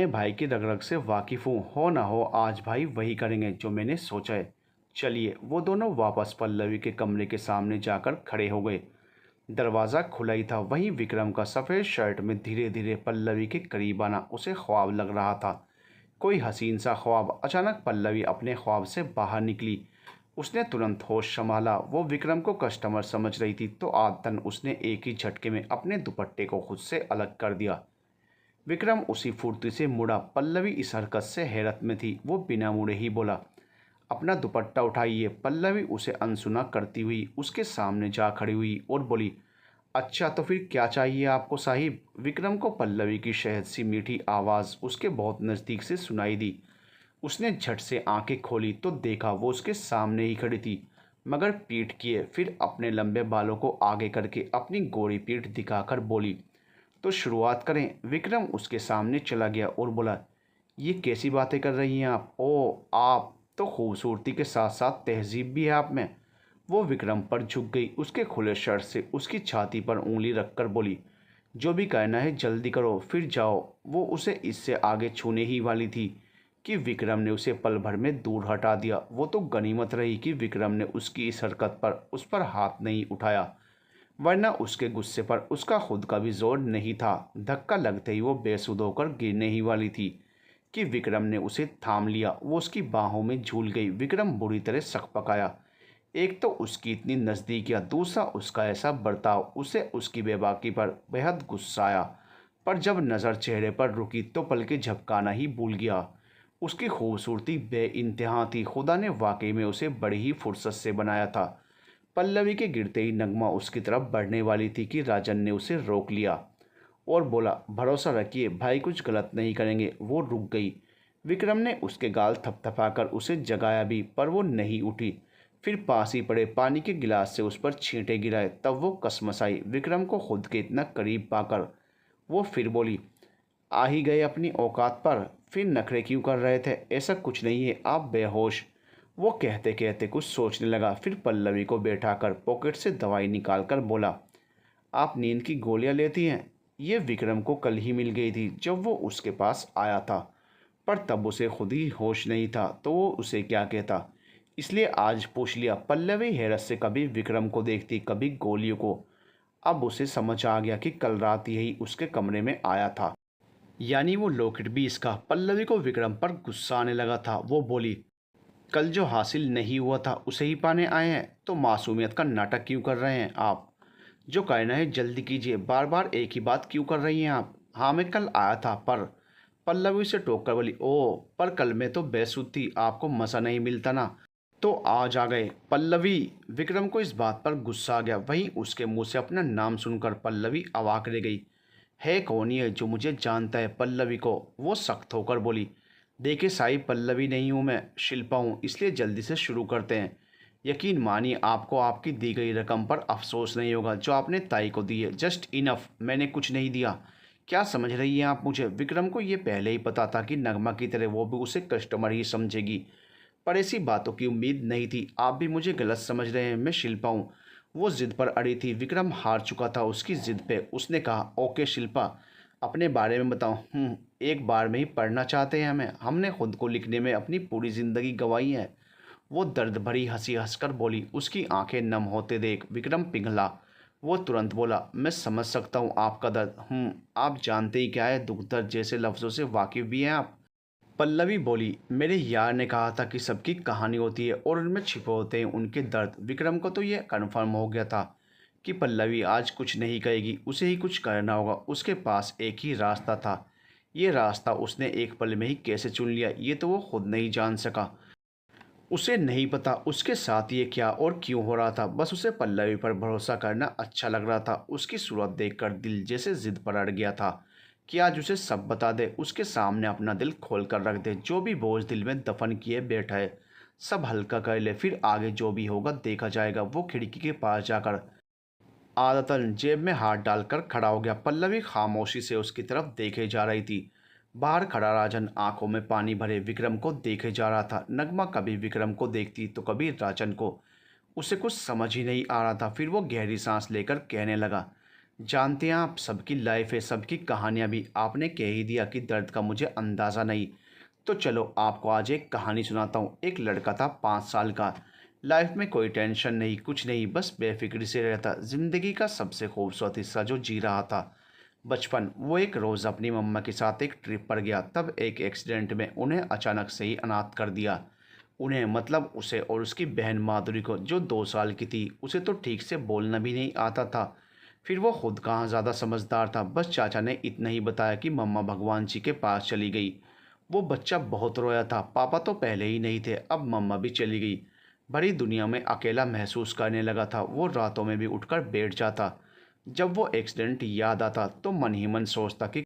नए भाई की रग रग से वाकिफ़ हूँ, हो ना हो आज भाई वही करेंगे जो मैंने सोचा है। चलिए, वो दोनों वापस पल्लवी के कमरे के सामने जाकर खड़े हो गए। दरवाज़ा खुला ही था, वहीं विक्रम का सफ़ेद शर्ट में धीरे धीरे पल्लवी के करीब आना उसे ख्वाब लग रहा था। कोई हसीन सा ख्वाब। अचानक पल्लवी अपने ख्वाब से बाहर निकली। उसने तुरंत होश संभाला। वो विक्रम को कस्टमर समझ रही थी तो आदतन उसने एक ही झटके में अपने दुपट्टे को खुद से अलग कर दिया। विक्रम उसी फुर्ती से मुड़ा। पल्लवी इस हरकत से हैरत में थी। वो बिना मुड़े ही बोला, अपना दुपट्टा उठाइए। पल्लवी उसे अनसुना करती हुई उसके सामने जा खड़ी हुई और बोली, अच्छा तो फिर क्या चाहिए आपको साहिब। विक्रम को पल्लवी की शहद सी मीठी आवाज़ उसके बहुत नज़दीक से सुनाई दी। उसने झट से आंखें खोली तो देखा वो उसके सामने ही खड़ी थी, मगर पीठ किए। फिर अपने लंबे बालों को आगे करके अपनी गोरी पीठ दिखाकर बोली, तो शुरुआत करें। विक्रम उसके सामने चला गया और बोला, ये कैसी बातें कर रही हैं आप। ओ, आप तो खूबसूरती के साथ साथ तहजीब भी है आप में। वो विक्रम पर झुक गई। उसके खुले शर्ट से उसकी छाती पर उंगली रखकर बोली, जो भी कहना है जल्दी करो फिर जाओ। वो उसे इससे आगे छूने ही वाली थी कि विक्रम ने उसे पल भर में दूर हटा दिया। वो तो गनीमत रही कि विक्रम ने उसकी इस हरकत पर उस पर हाथ नहीं उठाया, वरना उसके गुस्से पर उसका खुद का भी जोर नहीं था। धक्का लगते ही वो बेसुध होकर गिरने ही वाली थी कि विक्रम ने उसे थाम लिया। वो उसकी बाहों में झूल गई। विक्रम बुरी तरह सकपकाया। एक तो उसकी इतनी नज़दीकियाँ, दूसरा उसका ऐसा बर्ताव। उसे उसकी बेबाकी पर बेहद गुस्सा आया, पर जब नज़र चेहरे पर रुकी तो पलकें झपकाना ही भूल गया। उसकी खूबसूरती बेइंतहा थी। खुदा ने वाकई में उसे बड़ी ही फुर्सत से बनाया था। पल्लवी के गिरते ही नगमा उसकी तरफ बढ़ने वाली थी कि राजन ने उसे रोक लिया और बोला, भरोसा रखिए भाई कुछ गलत नहीं करेंगे। वो रुक गई। विक्रम ने उसके गाल थपथपाकर उसे जगाया भी, पर वो नहीं उठी। फिर पास ही पड़े पानी के गिलास से उस पर छींटे गिराए। तब वो कसमसाई। विक्रम को खुद के इतना करीब पाकर वो फिर बोली, आ ही गए अपनी औकात पर, फिर नखरे क्यों कर रहे थे। ऐसा कुछ नहीं है, आप बेहोश। वो कहते कहते कुछ सोचने लगा, फिर पल्लवी को बैठाकर पॉकेट से दवाई निकालकर बोला, आप नींद की गोलियां लेती हैं। ये विक्रम को कल ही मिल गई थी जब वो उसके पास आया था, पर तब उसे खुद ही होश नहीं था तो वो उसे क्या कहता, इसलिए आज पूछ लिया। पल्लवी हैरत से कभी विक्रम को देखती, कभी गोलियों को। अब उसे समझ आ गया कि कल रात यही उसके कमरे में आया था, यानी वो लॉकेट भी इसका। पल्लवी को विक्रम पर गुस्सा आने लगा था। वो बोली, कल जो हासिल नहीं हुआ था उसे ही पाने आए हैं, तो मासूमियत का नाटक क्यों कर रहे हैं आप। जो कहना है जल्दी कीजिए, बार बार एक ही बात क्यों कर रही हैं आप। हाँ मैं कल आया था, पर पल्लवी से टोक कर बोली, ओ पर कल में तो बेसुध थी, आपको मज़ा नहीं मिलता ना, तो आज आ गए। पल्लवी। विक्रम को इस बात पर गुस्सा आ गया। वहीं उसके मुंह से अपना नाम सुनकर पल्लवी अवाक रह गई। है कौन ये जो मुझे जानता है। पल्लवी को वो सख्त होकर बोली, देखिए साहिब, पल्लवी नहीं हूँ मैं, शिल्पा हूँ, इसलिए जल्दी से शुरू करते हैं। यकीन मानिए आपको आपकी दी गई रकम पर अफसोस नहीं होगा जो आपने ताई को दी है। जस्ट इनफ, मैंने कुछ नहीं दिया। क्या समझ रही हैं आप मुझे। विक्रम को ये पहले ही पता था कि नगमा की तरह वो भी उसे कस्टमर ही समझेगी, पर ऐसी बातों की उम्मीद नहीं थी। आप भी मुझे गलत समझ रहे हैं, मैं शिल्पा हूँ। वो ज़िद पर अड़ी थी। विक्रम हार चुका था उसकी ज़िद पे। उसने कहा, ओके शिल्पा, अपने बारे में बताओ। एक बार में ही पढ़ना चाहते हैं हमें। हमने खुद को लिखने में अपनी पूरी ज़िंदगी गंवाई है। वो दर्द भरी हंसी हंसकर बोली। उसकी आंखें नम होते देख विक्रम पिघला। वो तुरंत बोला, मैं समझ सकता हूँ आपका दर्द। आप जानते ही क्या है दुख दर्द जैसे लफ्ज़ों से वाकिफ़ भी हैं आप। पल्लवी बोली, मेरे यार ने कहा था कि सबकी कहानी होती है और उनमें छिपे होते हैं उनके दर्द। विक्रम को तो यह कन्फर्म हो गया था कि पल्लवी आज कुछ नहीं कहेगी, उसे ही कुछ करना होगा। उसके पास एक ही रास्ता था। ये रास्ता उसने एक पल में ही कैसे चुन लिया, ये तो वो खुद नहीं जान सका। उसे नहीं पता उसके साथ ये क्या और क्यों हो रहा था। बस उसे पल्लवी पर भरोसा करना अच्छा लग रहा था। उसकी सूरत देखकर दिल जैसे जिद पर अड़ गया था कि आज उसे सब बता दे, उसके सामने अपना दिल खोल कर रख दे। जो भी बोझ दिल में दफन किए बैठा है सब हल्का कर ले, फिर आगे जो भी होगा देखा जाएगा। वो खिड़की के पास जाकर आदतन जेब में हाथ डालकर खड़ा हो गया। पल्लवी खामोशी से उसकी तरफ देखे जा रही थी। बाहर खड़ा राजन आंखों में पानी भरे विक्रम को देखे जा रहा था। नगमा कभी विक्रम को देखती तो कभी राजन को। उसे कुछ समझ ही नहीं आ रहा था। फिर वो गहरी सांस लेकर कहने लगा, जानते हैं आप, सबकी लाइफ है, सबकी कहानियाँ भी। आपने कह ही दिया कि दर्द का मुझे अंदाज़ा नहीं। तो चलो आपको आज एक कहानी सुनाता हूँ। एक लड़का था 5 साल का। लाइफ में कोई टेंशन नहीं, कुछ नहीं, बस बेफिक्री से रहता। ज़िंदगी का सबसे खूबसूरत हिस्सा जो जी रहा था, बचपन। वो एक रोज़ अपनी मम्मा के साथ एक ट्रिप पर गया, तब एक एक्सीडेंट में उन्हें अचानक से ही अनाथ कर दिया। उन्हें मतलब उसे और उसकी बहन माधुरी को, जो 2 साल की थी। उसे तो ठीक से बोलना भी नहीं आता था। फिर वो खुद कहाँ ज़्यादा समझदार था, बस चाचा ने इतना ही बताया कि मम्मा भगवान जी के पास चली गई। वो बच्चा बहुत रोया था। पापा तो पहले ही नहीं थे, अब मम्मा भी चली गई। भरी दुनिया में अकेला महसूस करने लगा था। वो रातों में भी उठकर बैठ जाता। जब वो एक्सीडेंट याद आता तो मन ही मन सोचता कि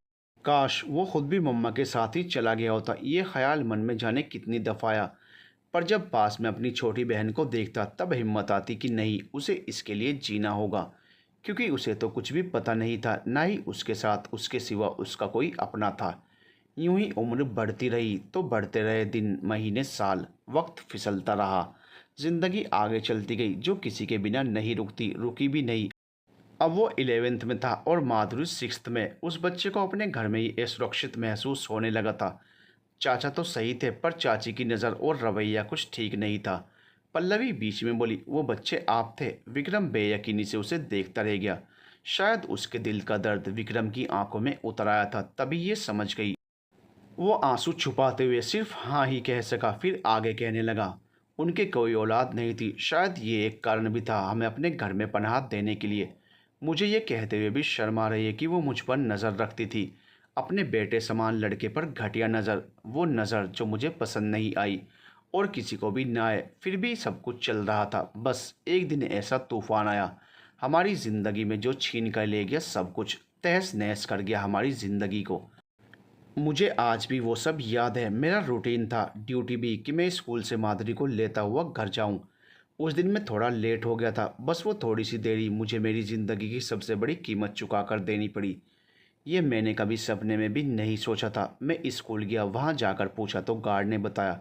काश वो खुद भी मम्मा के साथ ही चला गया होता। ये ख्याल मन में जाने कितनी दफ़ा आया। पर जब पास में अपनी छोटी बहन को देखता तब हिम्मत आती कि नहीं, उसे इसके लिए जीना होगा। क्योंकि उसे तो कुछ भी पता नहीं था, ना ही उसके साथ उसके सिवा उसका कोई अपना था। यूं ही उम्र बढ़ती रही तो बढ़ते रहे दिन, महीने, साल। वक्त फिसलता रहा, जिंदगी आगे चलती गई, जो किसी के बिना नहीं रुकती, रुकी भी नहीं। अब वो 11th में था और माधुरी 6th में। उस बच्चे को अपने घर में ही असुरक्षित महसूस होने लगा था। चाचा तो सही थे, पर चाची की नज़र और रवैया कुछ ठीक नहीं था। पल्लवी बीच में बोली, वो बच्चे आप थे। विक्रम बेयकीनी से उसे देखता रह गया। शायद उसके दिल का दर्द विक्रम की आंखों में उतर आया था, तभी ये समझ गई। वो आंसू छुपाते हुए सिर्फ हाँ ही कह सका, फिर आगे कहने लगा, उनके कोई औलाद नहीं थी। शायद ये एक कारण भी था हमें अपने घर में पनाह देने के लिए। मुझे ये कहते हुए भी शर्म आ रही है कि वो मुझ पर नज़र रखती थी, अपने बेटे समान लड़के पर घटिया नज़र। वो नज़र जो मुझे पसंद नहीं आई और किसी को भी ना आए। फिर भी सब कुछ चल रहा था। बस एक दिन ऐसा तूफान आया हमारी ज़िंदगी में, जो छीन कर ले गया सब कुछ, तहस नहस कर गया हमारी ज़िंदगी को। मुझे आज भी वो सब याद है। मेरा रूटीन था, ड्यूटी भी, कि मैं स्कूल से माधुरी को लेता हुआ घर जाऊं। उस दिन मैं थोड़ा लेट हो गया था। बस वो थोड़ी सी देरी मुझे मेरी ज़िंदगी की सबसे बड़ी कीमत चुका कर देनी पड़ी। ये मैंने कभी सपने में भी नहीं सोचा था। मैं स्कूल गया, वहाँ जाकर पूछा तो गार्ड ने बताया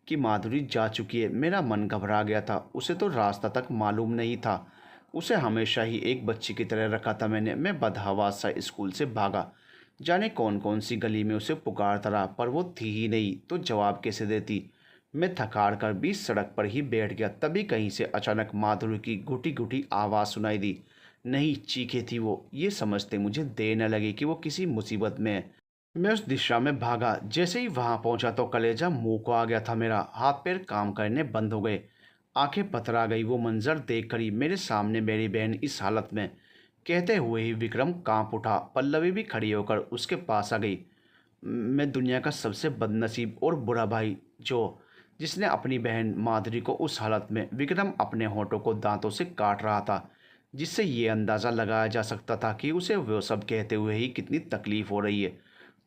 कि माधुरी जा चुकी है। मेरा मन घबरा गया था। उसे तो रास्ता तक मालूम नहीं था। उसे हमेशा ही एक बच्ची की तरह रखा था मैंने। मैं बदहवास सा स्कूल से भागा। जाने कौन कौन सी गली में उसे पुकारता रहा, पर वो थी ही नहीं, तो जवाब कैसे देती। मैं थकार कर बीच सड़क पर ही बैठ गया। तभी कहीं से अचानक माधुरी की घुटी घुटी आवाज़ सुनाई दी। नहीं, चीखे थी वो, ये समझते मुझे देर न लगी कि वो किसी मुसीबत में है। मैं उस दिशा में भागा। जैसे ही वहां पहुंचा तो कलेजा मुंह को आ गया था मेरा। हाथ पैर काम करने बंद हो गए, आंखें पथरा गई। वो मंजर देख कर ही मेरे सामने मेरी बहन इस हालत में। कहते हुए ही विक्रम कांप उठा। पल्लवी भी खड़ी होकर उसके पास आ गई। मैं दुनिया का सबसे बदनसीब और बुरा भाई, जो जिसने अपनी बहन माधुरी को उस हालत में। विक्रम अपने होठों को दांतों से काट रहा था, जिससे ये अंदाज़ा लगाया जा सकता था कि उसे वो सब कहते हुए ही कितनी तकलीफ़ हो रही है।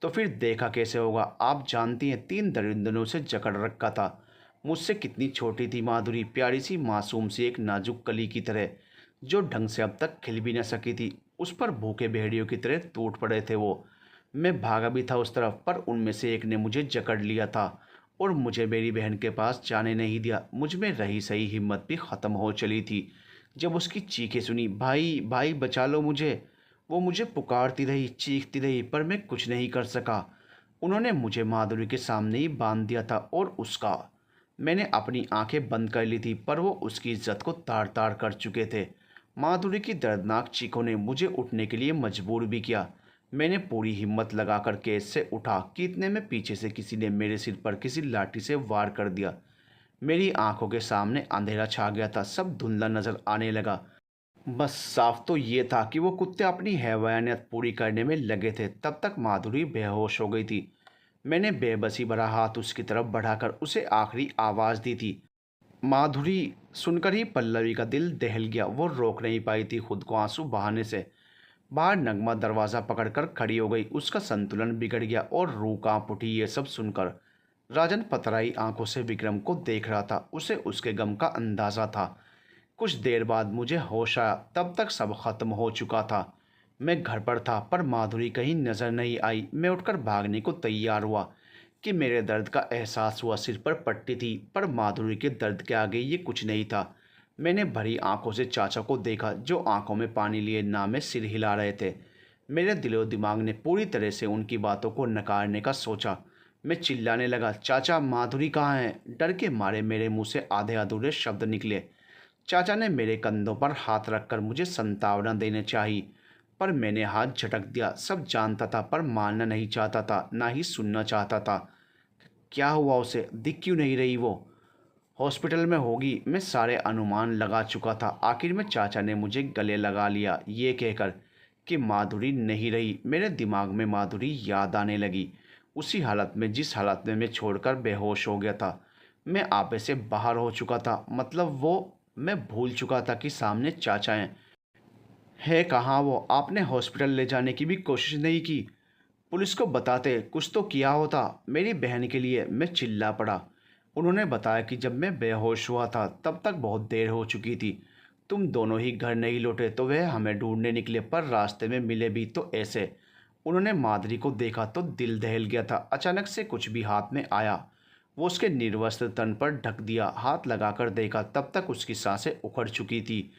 तो फिर देखा कैसे होगा। आप जानती हैं, 3 दरिंदरों से जकड़ रखा था। मुझसे कितनी छोटी थी माधुरी, प्यारी सी मासूम सी एक नाजुक कली की तरह, जो ढंग से अब तक खिल भी न सकी थी। उस पर भूखे भेड़ियों की तरह टूट पड़े थे वो। मैं भागा भी था उस तरफ, पर उनमें से एक ने मुझे जकड़ लिया था और मुझे मेरी बहन के पास जाने नहीं दिया। मुझ में रही सही हिम्मत भी ख़त्म हो चली थी जब उसकी चीखें सुनी, भाई भाई बचा लो मुझे। वो मुझे पुकारती रही, चीखती रही, पर मैं कुछ नहीं कर सका। उन्होंने मुझे माधुरी के सामने ही बांध दिया था और उसका। मैंने अपनी आंखें बंद कर ली थी, पर वो उसकी इज्जत को तार तार कर चुके थे। माधुरी की दर्दनाक चीखों ने मुझे उठने के लिए मजबूर भी किया। मैंने पूरी हिम्मत लगाकर केस से उठा कि इतने में पीछे से किसी ने मेरे सिर पर किसी लाठी से वार कर दिया। मेरी आंखों के सामने अंधेरा छा गया था, सब धुंधला नजर आने लगा। बस साफ तो ये था कि वो कुत्ते अपनी हैवानियत पूरी करने में लगे थे। तब तक माधुरी बेहोश हो गई थी। मैंने बेबसी भरा हाथ उसकी तरफ बढ़ाकर उसे आखिरी आवाज़ दी थी, माधुरी। सुनकर ही पल्लवी का दिल दहल गया। वो रोक नहीं पाई थी खुद को आंसू बहाने से। बाहर नगमा दरवाज़ा पकड़कर खड़ी हो गई। उसका संतुलन बिगड़ गया और रूह कांप उठी ये सब सुनकर। राजन पतराई आंखों से विक्रम को देख रहा था। उसे उसके गम का अंदाज़ा था। कुछ देर बाद मुझे होश आया, तब तक सब खत्म हो चुका था। मैं घर पर था, पर माधुरी कहीं नजर नहीं आई। मैं उठकर भागने को तैयार हुआ कि मेरे दर्द का एहसास हुआ। सिर पर पट्टी थी, पर माधुरी के दर्द के आगे ये कुछ नहीं था। मैंने भरी आंखों से चाचा को देखा, जो आंखों में पानी लिए ना में सिर हिला रहे थे। मेरे दिलो दिमाग ने पूरी तरह से उनकी बातों को नकारने का सोचा। मैं चिल्लाने लगा, चाचा माधुरी कहाँ है? डर के मारे मेरे मुंह से आधे अधूरे शब्द निकले। चाचा ने मेरे कंधों पर हाथ रखकर मुझे संतावना देने चाहिए, पर मैंने हाथ झटक दिया। सब जानता था पर मानना नहीं चाहता था, ना ही सुनना चाहता था। क्या हुआ उसे? दिख क्यों नहीं रही वो? हॉस्पिटल में होगी, मैं सारे अनुमान लगा चुका था। आखिर में चाचा ने मुझे गले लगा लिया, ये कहकर कि माधुरी नहीं रही। मेरे दिमाग में माधुरी याद आने लगी, उसी हालत में जिस हालत में मैं छोड़कर बेहोश हो गया था। मैं आपे से बाहर हो चुका था, मतलब वो मैं भूल चुका था कि सामने चाचा हैं। है कहाँ वो? आपने हॉस्पिटल ले जाने की भी कोशिश नहीं की? पुलिस को बताते, कुछ तो किया होता मेरी बहन के लिए। मैं चिल्ला पड़ा। उन्होंने बताया कि जब मैं बेहोश हुआ था तब तक बहुत देर हो चुकी थी। तुम दोनों ही घर नहीं लौटे तो वह हमें ढूंढने निकले, पर रास्ते में मिले भी तो ऐसे। उन्होंने माधुरी को देखा तो दिल दहल गया था। अचानक से कुछ भी हाथ में आया, वो उसके निर्वस्त्र तन पर ढक दिया। हाथ लगाकर देखा, तब तक उसकी सांसें उखड़ चुकी थी।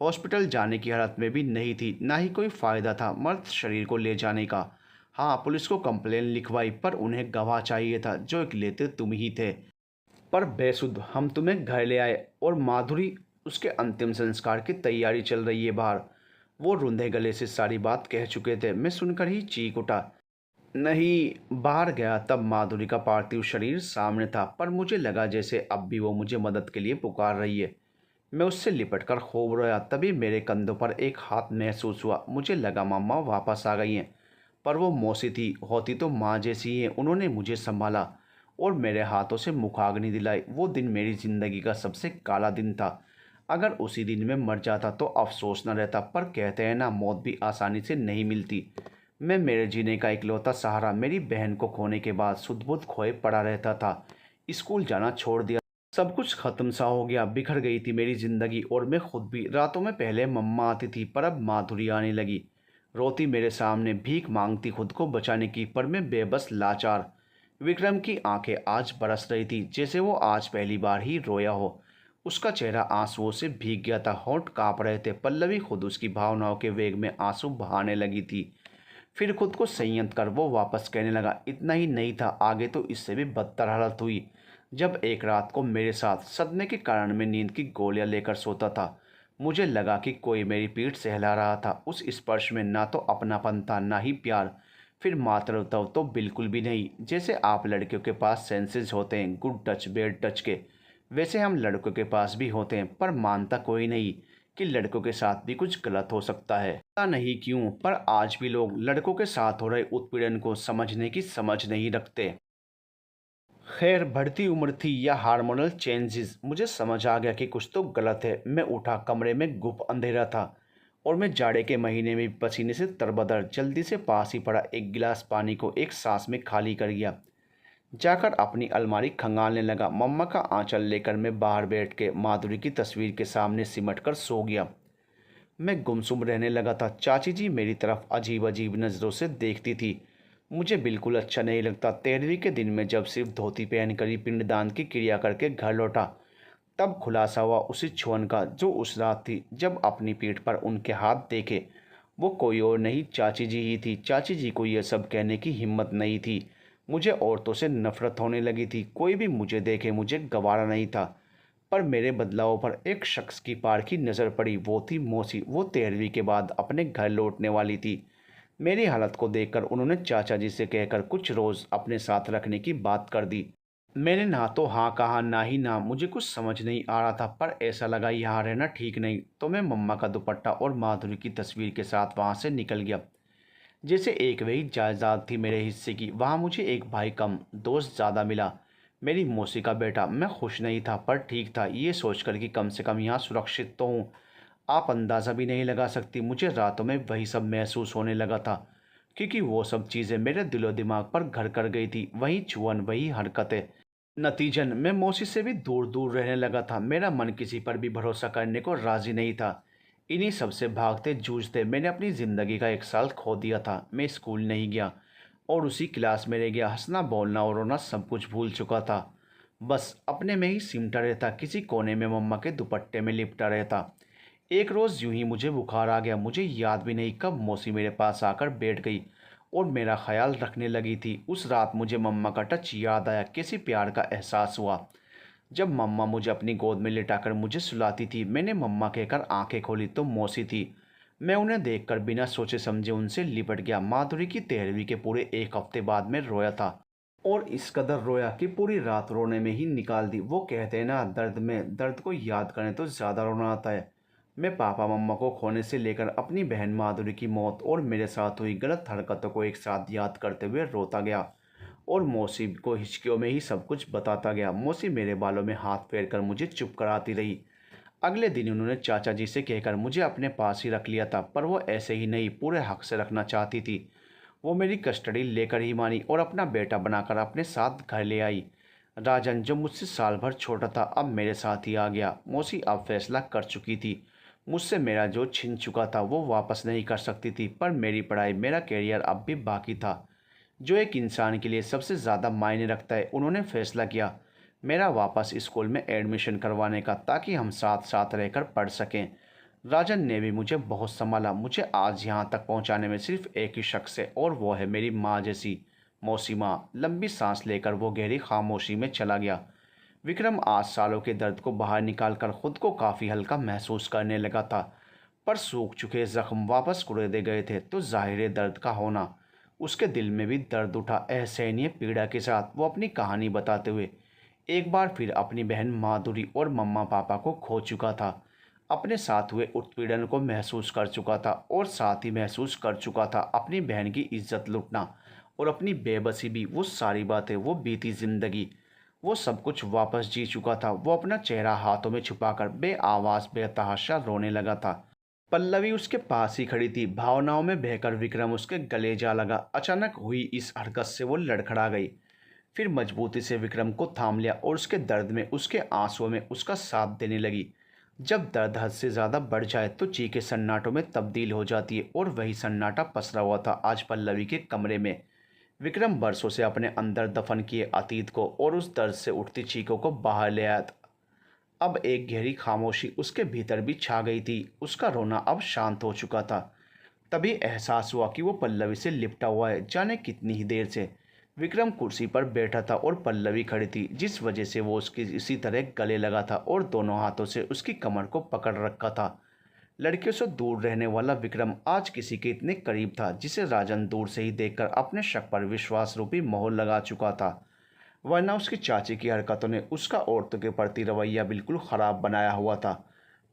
हॉस्पिटल जाने की हालत में भी नहीं थी, ना ही कोई फ़ायदा था मर्द शरीर को ले जाने का। हाँ, पुलिस को कंप्लेन लिखवाई, पर उन्हें गवाह चाहिए था, जो इकलौते तुम ही थे। पर बेसुध हम तुम्हें घर ले आए, और माधुरी, उसके अंतिम संस्कार की तैयारी चल रही है बाहर। वो रुंधे गले से सारी बात कह चुके थे। मैं सुनकर ही चीख उठा। नहीं, बाहर गया तब माधुरी का पार्थिव शरीर सामने था, पर मुझे लगा जैसे अब भी वो मुझे मदद के लिए पुकार रही है। मैं उससे लिपट कर खूब रोया। तभी मेरे कंधों पर एक हाथ महसूस हुआ। मुझे लगा मम्मा वापस आ गई हैं, पर वो मौसी थी, होती तो माँ जैसी ही है। उन्होंने मुझे संभाला और मेरे हाथों से मुखाग्नि दिलाई। वो दिन मेरी ज़िंदगी का सबसे काला दिन था। अगर उसी दिन में मर जाता तो अफसोस न रहता, पर कहते हैं ना, मौत भी आसानी से नहीं मिलती। मैं मेरे जीने का इकलौता सहारा मेरी बहन को खोने के बाद सुध-बुध खोए पड़ा रहता था। स्कूल जाना छोड़ दिया। सब कुछ खत्म सा हो गया। बिखर गई थी मेरी ज़िंदगी, और मैं खुद भी। रातों में पहले मम्मा आती थी, पर अब माधुरी आने लगी। रोती मेरे सामने, भीख मांगती खुद को बचाने की, पर मैं बेबस लाचार। विक्रम की आंखें आज बरस रही थी, जैसे वो आज पहली बार ही रोया हो। उसका चेहरा आंसुओं से भीग गया था, होंठ कांप रहे थे। पल्लवी खुद उसकी भावनाओं के वेग में आंसू बहाने लगी थी। फिर खुद को संयत कर वो वापस कहने लगा, इतना ही नहीं था, आगे तो इससे भी बदतर हालत हुई। जब एक रात को मेरे साथ सदमे के कारण मैं नींद की गोलियां लेकर सोता था, मुझे लगा कि कोई मेरी पीठ सहला रहा था। उस स्पर्श में ना तो अपनापन था, ना ही प्यार। फिर मातृत्व तो बिल्कुल भी नहीं। जैसे आप लड़कियों के पास सेंसेस होते हैं, गुड टच बैड टच के, वैसे हम लड़कों के पास भी होते हैं, पर मानता कोई नहीं कि लड़कों के साथ भी कुछ गलत हो सकता है। पता नहीं क्यों, पर आज भी लोग लड़कों के साथ हो रहे उत्पीड़न को समझने की समझ नहीं रखते। खैर, बढ़ती उम्र थी या हार्मोनल चेंजेस, मुझे समझ आ गया कि कुछ तो गलत है। मैं उठा, कमरे में गुप अंधेरा था, और मैं जाड़े के महीने में पसीने से तरबदर जल्दी से पास ही पड़ा एक गिलास पानी को एक सांस में खाली कर गया। जाकर अपनी अलमारी खंगालने लगा। मम्मा का आंचल लेकर मैं बाहर बैठ के माधुरी की तस्वीर के सामने सिमट कर सो गया। मैं गुमसुम रहने लगा था। चाची जी मेरी तरफ अजीब अजीब नज़रों से देखती थी। मुझे बिल्कुल अच्छा नहीं लगता। 13वीं के दिन में जब सिर्फ धोती पहनकर ही पिंडदान की क्रिया करके घर लौटा, तब खुलासा हुआ उसी छुअन का जो उस रात थी जब अपनी पीठ पर उनके हाथ देखे। वो कोई और नहीं, चाची जी ही थी। चाची जी को यह सब कहने की हिम्मत नहीं थी। मुझे औरतों से नफरत होने लगी थी। कोई भी मुझे देखे मुझे गवारा नहीं था। पर मेरे बदलाव पर एक शख्स की पारखी नज़र पड़ी। वो थी मौसी। वो 13वीं के बाद अपने घर लौटने वाली थी। मेरी हालत को देखकर उन्होंने चाचा जी से कहकर कुछ रोज़ अपने साथ रखने की बात कर दी। मैंने ना तो हाँ कहा, ना ही ना। मुझे कुछ समझ नहीं आ रहा था, पर ऐसा लगा यहाँ रहना ठीक नहीं, तो मैं मम्मा का दुपट्टा और माधुरी की तस्वीर के साथ वहाँ से निकल गया। जैसे एक वही जायदाद थी मेरे हिस्से की। वहाँ मुझे एक भाई कम, दोस्त ज़्यादा मिला, मेरी मौसी का बेटा। मैं खुश नहीं था, पर ठीक था, ये सोचकर कि कम से कम यहाँ सुरक्षित तो हूँ। आप अंदाज़ा भी नहीं लगा सकती, मुझे रातों में वही सब महसूस होने लगा था, क्योंकि वो सब चीज़ें मेरे दिलो दिमाग पर घर कर गई थी। वही छुअन, वही हरकतें। नतीजन मैं मौसी से भी दूर दूर रहने लगा था। मेरा मन किसी पर भी भरोसा करने को राज़ी नहीं था। इन्हीं सब से भागते जूझते मैंने अपनी ज़िंदगी का एक साल खो दिया था। मैं स्कूल नहीं गया और उसी क्लास में रह गया। हंसना बोलना और रोना सब कुछ भूल चुका था। बस अपने में ही सिमटा रहता, किसी कोने में मम्मा के दुपट्टे में लिपटा रहता। एक रोज़ यूं ही मुझे बुखार आ गया। मुझे याद भी नहीं कब मौसी मेरे पास आकर बैठ गई और मेरा ख्याल रखने लगी थी। उस रात मुझे मम्मा का टच याद आया, कैसी प्यार का एहसास हुआ जब मम्मा मुझे अपनी गोद में लिटाकर मुझे सुलाती थी। मैंने मम्मा कहकर आंखें खोली तो मौसी थी। मैं उन्हें देखकर बिना सोचे समझे उनसे लिपट गया। माधुरी की 13वीं के पूरे एक हफ्ते बाद में रोया था और इस कदर रोया कि पूरी रात रोने में ही निकाल दी। वो कहते हैं ना, दर्द में दर्द को याद करें तो ज़्यादा रोना आता है। मैं पापा मम्मा को खोने से लेकर अपनी बहन माधुरी की मौत और मेरे साथ हुई गलत हरकतों को एक साथ याद करते हुए रोता गया और मौसी को हिचकियों में ही सब कुछ बताता गया। मौसी मेरे बालों में हाथ फेर कर मुझे चुप कराती रही। अगले दिन उन्होंने चाचा जी से कहकर मुझे अपने पास ही रख लिया था, पर वो ऐसे ही नहीं, पूरे हक से रखना चाहती थी। वो मेरी कस्टडी लेकर ही मानी और अपना बेटा बनाकर अपने साथ घर ले आई। राजन, जो मुझसे साल भर छोटा था, अब मेरे साथ ही आ गया। मौसी अब फैसला कर चुकी थी। मुझसे मेरा जो छिन चुका था वो वापस नहीं कर सकती थी, पर मेरी पढ़ाई, मेरा करियर अब भी बाकी था, जो एक इंसान के लिए सबसे ज़्यादा मायने रखता है। उन्होंने फैसला किया मेरा वापस स्कूल में एडमिशन करवाने का, ताकि हम साथ साथ रहकर पढ़ सकें। राजन ने भी मुझे बहुत संभाला। मुझे आज यहाँ तक पहुँचाने में सिर्फ एक ही शख्स है और वो है मेरी माँ जैसी मौसी माँ। लंबी सांस लेकर वो गहरी खामोशी में चला गया। विक्रम आज सालों के दर्द को बाहर निकालकर खुद को काफ़ी हल्का महसूस करने लगा था, पर सूख चुके जख्म वापस कुरेदे गए थे तो जाहिर दर्द का होना। उसके दिल में भी दर्द उठा। असहनीय पीड़ा के साथ वो अपनी कहानी बताते हुए एक बार फिर अपनी बहन माधुरी और मम्मा पापा को खो चुका था। अपने साथ हुए उत्पीड़न को महसूस कर चुका था और साथ ही महसूस कर चुका था अपनी बहन की इज्जत लूटना और अपनी बेबसी भी। वो सारी बातें, वो बीती जिंदगी, वो सब कुछ वापस जी चुका था। वो अपना चेहरा हाथों में छुपाकर बे आवाज़ बेतहाशा रोने लगा था। पल्लवी उसके पास ही खड़ी थी। भावनाओं में बहकर विक्रम उसके गले जा लगा। अचानक हुई इस हरकत से वो लड़खड़ा गई, फिर मजबूती से विक्रम को थाम लिया और उसके दर्द में, उसके आंसुओं में उसका साथ देने लगी। जब दर्द हद से ज़्यादा बढ़ जाए तो चीखें सन्नाटों में तब्दील हो जाती है और वही सन्नाटा पसरा हुआ था आज पल्लवी के कमरे में। विक्रम बरसों से अपने अंदर दफन किए अतीत को और उस दर्द से उठती चीखों को बाहर ले आया था। अब एक गहरी खामोशी उसके भीतर भी छा गई थी। उसका रोना अब शांत हो चुका था। तभी एहसास हुआ कि वो पल्लवी से लिपटा हुआ है, जाने कितनी ही देर से। विक्रम कुर्सी पर बैठा था और पल्लवी खड़ी थी, जिस वजह से वो उसकी इसी तरह गले लगा था और दोनों हाथों से उसकी कमर को पकड़ रखा था। लड़कियों से दूर रहने वाला विक्रम आज किसी के इतने करीब था जिसे राजन दूर से ही देखकर अपने शक पर विश्वास रूपी मोहर लगा चुका था। वरना उसकी चाची की हरकतों ने उसका औरतों के प्रति रवैया बिल्कुल ख़राब बनाया हुआ था।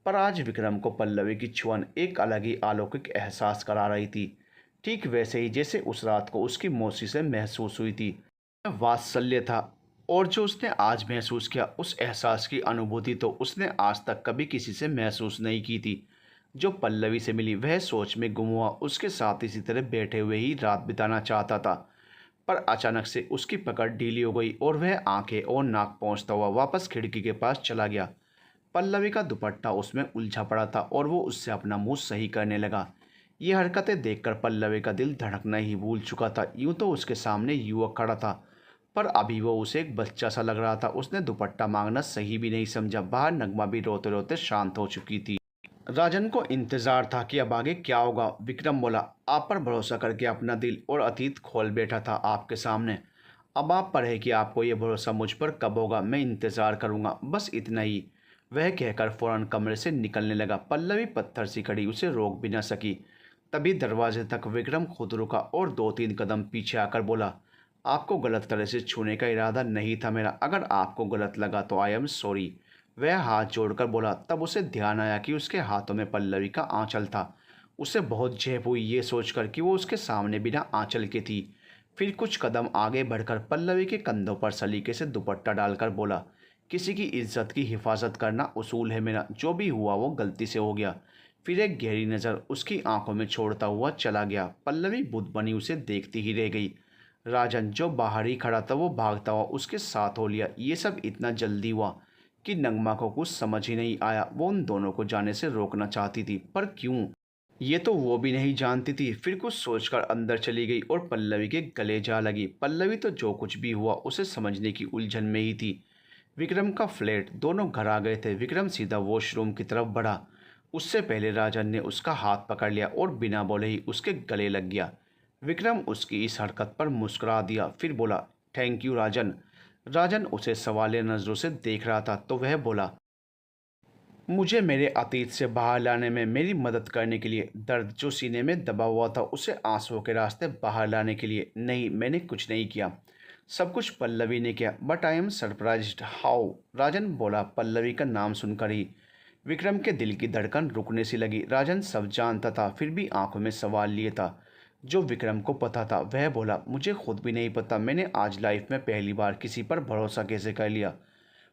पर आज विक्रम को पल्लवी की छुअन एक अलग ही अलौकिक एहसास करा रही थी, ठीक वैसे ही जैसे उस रात को उसकी मौसी से महसूस हुई थी। वात्सल्य था, और जो उसने आज महसूस किया, उस एहसास की अनुभूति तो उसने आज तक कभी किसी से महसूस नहीं की थी। जो पल्लवी से मिली वह सोच में गुम हुआ, उसके साथ इसी तरह बैठे हुए ही रात बिताना चाहता था। पर अचानक से उसकी पकड़ ढीली हो गई और वह आंखें और नाक पहुंचता हुआ वापस खिड़की के पास चला गया। पल्लवी का दुपट्टा उसमें उलझा पड़ा था और वो उससे अपना मुंह सही करने लगा। ये हरकतें देखकर पल्लवी का दिल धड़कना ही भूल चुका था। यूं तो उसके सामने युवक खड़ा था, पर अभी वो उसे एक बच्चा सा लग रहा था। उसने दुपट्टा मांगना सही भी नहीं समझा। बाहर नगमा भी रोते रोते शांत हो चुकी थी। राजन को इंतजार था कि अब आगे क्या होगा। विक्रम बोला, आप पर भरोसा करके अपना दिल और अतीत खोल बैठा था आपके सामने। अब आप पर है कि आपको ये भरोसा मुझ पर कब होगा। मैं इंतज़ार करूँगा, बस इतना ही। वह कहकर फौरन कमरे से निकलने लगा। पल्लवी पत्थर सी खड़ी, उसे रोक भी न सकी। तभी दरवाजे तक विक्रम खुद रुका और 2-3 कदम पीछे आकर बोला, आपको गलत तरह से छूने का इरादा नहीं था मेरा। अगर आपको गलत लगा तो आई एम सॉरी। वह हाथ जोड़कर बोला। तब उसे ध्यान आया कि उसके हाथों में पल्लवी का आंचल था। उसे बहुत झेप हुई ये सोचकर कि वो उसके सामने बिना आंचल के थी। फिर कुछ कदम आगे बढ़कर पल्लवी के कंधों पर सलीके से दुपट्टा डालकर बोला, किसी की इज्जत की हिफाजत करना उसूल है मेरा। जो भी हुआ वो गलती से हो गया। फिर एक गहरी नज़र उसकी आंखों में छोड़ता हुआ चला गया। पल्लवी बुद्ध बनी उसे देखती ही रह गई। राजन, जो बाहर ही खड़ा था, वो भागता हुआ उसके साथ हो लिया। ये सब इतना जल्दी हुआ कि नगमा को कुछ समझ ही नहीं आया। वो उन दोनों को जाने से रोकना चाहती थी, पर क्यों, ये तो वो भी नहीं जानती थी। फिर कुछ सोचकर अंदर चली गई और पल्लवी के गले जा लगी। पल्लवी तो जो कुछ भी हुआ उसे समझने की उलझन में ही थी। विक्रम का फ्लैट। दोनों घर आ गए थे। विक्रम सीधा वॉशरूम की तरफ बढ़ा। उससे पहले राजन ने उसका हाथ पकड़ लिया और बिना बोले ही उसके गले लग गया। विक्रम उसकी इस हरकत पर मुस्कुरा दिया, फिर बोला, थैंक यू राजन। राजन उसे सवालिया नज़रों से देख रहा था तो वह बोला, मुझे मेरे अतीत से बाहर लाने में मेरी मदद करने के लिए। दर्द जो सीने में दबा हुआ था उसे आंसुओं के रास्ते बाहर लाने के लिए। नहीं, मैंने कुछ नहीं किया, सब कुछ पल्लवी ने किया। But I am surprised how. Rajan बोला, पल्लवी का नाम सुनकर ही विक्रम के दिल की धड़कन रुकने सी लगी। राजन सब जानता था, फिर भी आंखों में सवाल लिए था जो विक्रम को पता था। वह बोला, मुझे खुद भी नहीं पता, मैंने आज लाइफ में पहली बार किसी पर भरोसा कैसे कर लिया,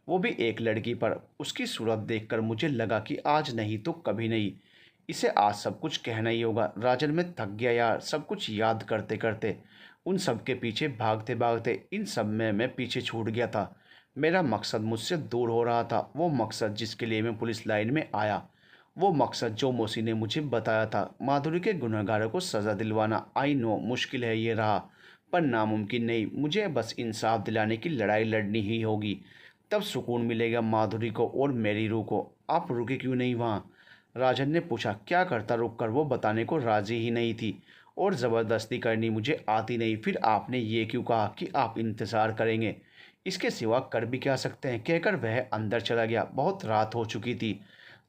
वो भी एक लड़की पर। उसकी सूरत देखकर मुझे लगा कि आज नहीं तो कभी नहीं, इसे आज सब कुछ कहना ही होगा। राजन में थक गया यार, सब कुछ याद करते करते, उन सब के पीछे भागते भागते। इन सब में मैं पीछे छूट गया था। मेरा मकसद मुझसे दूर हो रहा था, वो मकसद जिसके लिए मैं पुलिस लाइन में आया, वो मकसद जो मौसी ने मुझे बताया था, माधुरी के गुनहगारों को सज़ा दिलवाना। आई नो मुश्किल है ये रहा, पर नामुमकिन नहीं। मुझे बस इंसाफ दिलाने की लड़ाई लड़नी ही होगी, तब सुकून मिलेगा माधुरी को और मेरी रूह को। आप रुके क्यों नहीं वहाँ? राजन ने पूछा। क्या करता रुक कर, वो बताने को राजी ही नहीं थी और ज़बरदस्ती करनी मुझे आती नहीं। फिर आपने ये क्यों कहा कि आप इंतज़ार करेंगे, इसके सिवा कर भी क्या सकते हैं, कहकर वह अंदर चला गया। बहुत रात हो चुकी थी,